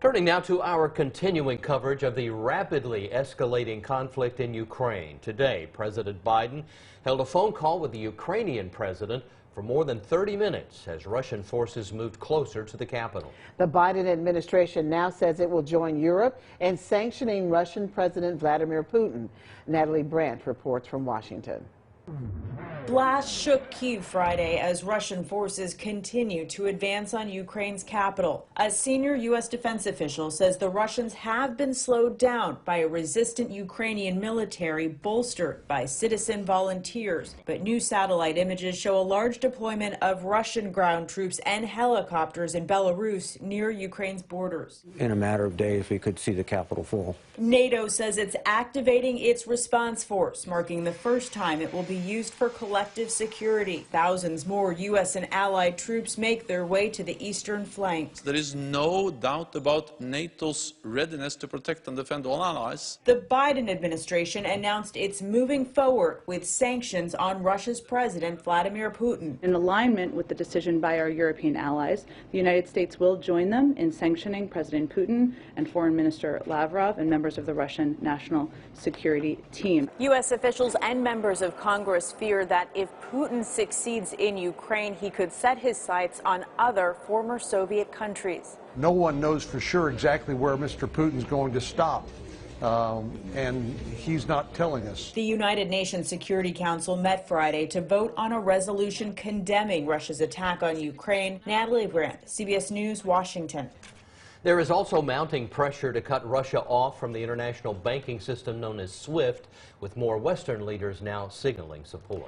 Turning now to our continuing coverage of the rapidly escalating conflict in Ukraine. Today, President Biden held a phone call with the Ukrainian president for more than 30 minutes as Russian forces moved closer to the capital. The Biden administration now says it will join Europe in sanctioning Russian President Vladimir Putin. Natalie Brandt reports from Washington. Blasts shook Kyiv Friday as Russian forces continue to advance on Ukraine's capital. A senior U.S. defense official says the Russians have been slowed down by a resistant Ukrainian military bolstered by citizen volunteers. But new satellite images show a large deployment of Russian ground troops and helicopters in Belarus near Ukraine's borders. In a matter of days, we could see the capital fall. NATO says it's activating its response force, marking the first time it will be used for collective security. Thousands more U.S. and allied troops make their way to the eastern flank. There is no doubt about NATO's readiness to protect and defend all allies. The Biden administration announced it's moving forward with sanctions on Russia's President Vladimir Putin. In alignment with the decision by our European allies, the United States will join them in sanctioning President Putin and Foreign Minister Lavrov and members of the Russian National Security Team. U.S. officials and members of Congress fear that if Putin succeeds in Ukraine, he could set his sights on other former Soviet countries. No one knows for sure exactly where Mr. Putin's going to stop, and he's not telling us. The United Nations Security Council met Friday to vote on a resolution condemning Russia's attack on Ukraine. Natalie Brandt, CBS News, Washington. There is also mounting pressure to cut Russia off from the international banking system known as SWIFT, with more Western leaders now signaling support.